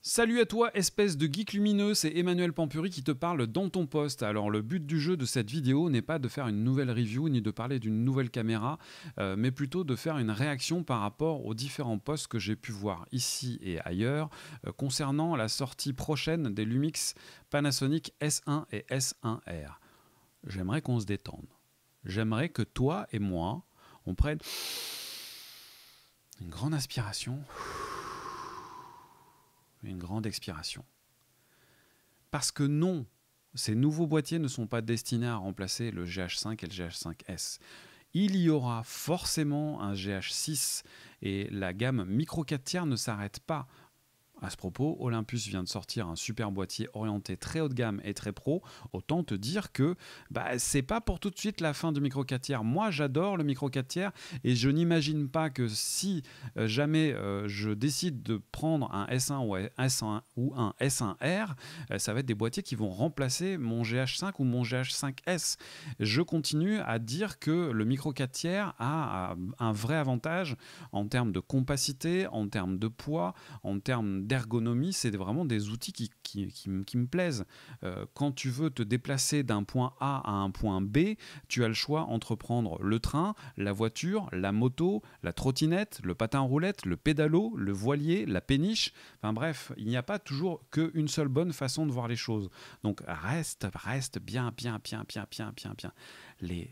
Salut à toi, espèce de geek lumineux, c'est Emmanuel Pampuri qui te parle dans ton post. Alors le but du jeu de cette vidéo n'est pas de faire une nouvelle review ni de parler d'une nouvelle caméra, mais plutôt de faire une réaction par rapport aux différents posts que j'ai pu voir ici et ailleurs concernant la sortie prochaine des Lumix Panasonic S1 et S1R. J'aimerais qu'on se détende. J'aimerais que toi et moi, on prenne une grande inspiration, une grande expiration. Parce que non, ces nouveaux boîtiers ne sont pas destinés à remplacer le GH5 et le GH5S. Il y aura forcément un GH6 et la gamme micro 4 tiers ne s'arrête pas. À ce propos, Olympus vient de sortir un super boîtier orienté très haut de gamme et très pro. Autant te dire que c'est pas pour tout de suite la fin du micro 4 tiers. Moi, j'adore le micro 4 tiers et je n'imagine pas que si jamais je décide de prendre un S1 ou un S1R, ça va être des boîtiers qui vont remplacer mon GH5 ou mon GH5S. Je continue à dire que le micro 4 tiers a un vrai avantage en termes de compacité, en termes de poids, en termes d'ergonomie. C'est vraiment des outils qui me plaisent. Quand tu veux te déplacer d'un point A à un point B, tu as le choix entre prendre le train, la voiture, la moto, la trottinette, le patin roulette, le pédalo, le voilier, la péniche. Enfin bref, il n'y a pas toujours qu'une seule bonne façon de voir les choses. Donc reste bien.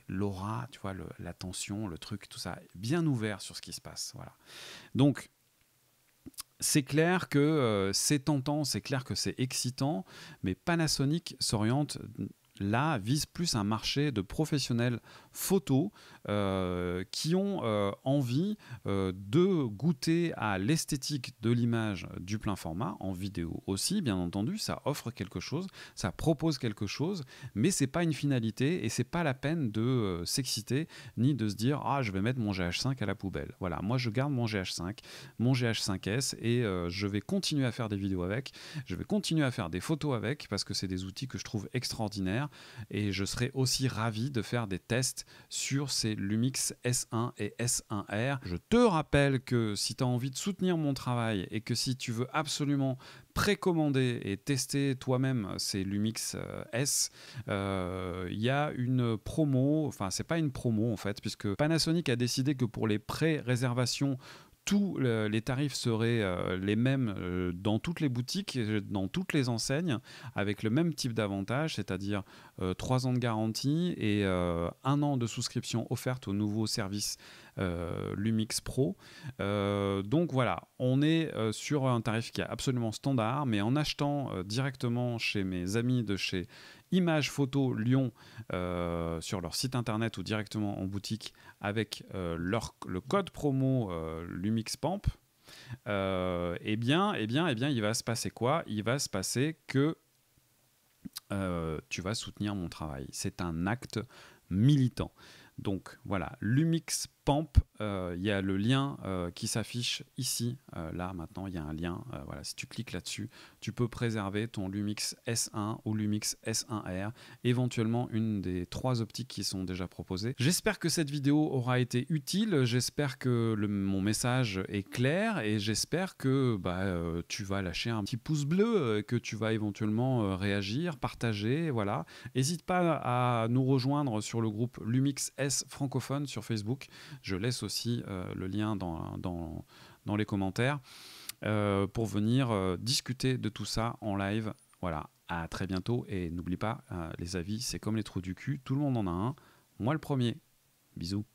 L'aura, tu vois, l'attention, le truc, tout ça, bien ouvert sur ce qui se passe. Voilà. Donc, c'est clair que c'est tentant, c'est clair que c'est excitant, mais Panasonic s'oriente là, vise plus un marché de professionnels photo qui ont envie de goûter à l'esthétique de l'image du plein format, en vidéo aussi, bien entendu. Ça offre quelque chose, ça propose quelque chose, mais c'est pas une finalité et c'est pas la peine de s'exciter ni de se dire « Ah, je vais mettre mon GH5 à la poubelle ». Voilà, moi je garde mon GH5, mon GH5S et je vais continuer à faire des vidéos avec, je vais continuer à faire des photos avec parce que c'est des outils que je trouve extraordinaires. Et je serais aussi ravi de faire des tests sur ces Lumix S1 et S1R. Je te rappelle que si tu as envie de soutenir mon travail et que si tu veux absolument précommander et tester toi-même ces Lumix S, il y a une promo, enfin c'est pas une promo en fait, puisque Panasonic a décidé que pour les pré-réservations, tous les tarifs seraient les mêmes dans toutes les boutiques, dans toutes les enseignes, avec le même type d'avantage, c'est-à-dire 3 ans de garantie et 1 an de souscription offerte au nouveau service Lumix Pro. Donc voilà, on est sur un tarif qui est absolument standard, mais en achetant directement chez mes amis de chez Images Photo Lyon sur leur site internet ou directement en boutique avec le code promo Lumix Pamp, eh bien, il va se passer quoi? Il va se passer que tu vas soutenir mon travail. C'est un acte militant. Donc voilà, Lumix Pamp, il y a le lien qui s'affiche ici, là maintenant il y a un lien, voilà, si tu cliques là-dessus, tu peux préserver ton Lumix S1 ou Lumix S1R, éventuellement une des 3 optiques qui sont déjà proposées. J'espère que cette vidéo aura été utile, j'espère que mon message est clair et j'espère que tu vas lâcher un petit pouce bleu, que tu vas éventuellement réagir, partager, voilà. N'hésite pas à nous rejoindre sur le groupe Lumix S francophone sur Facebook. Je laisse aussi le lien dans les commentaires pour venir discuter de tout ça en live. Voilà, à très bientôt et n'oublie pas, les avis, c'est comme les trous du cul, tout le monde en a un. Moi le premier. Bisous.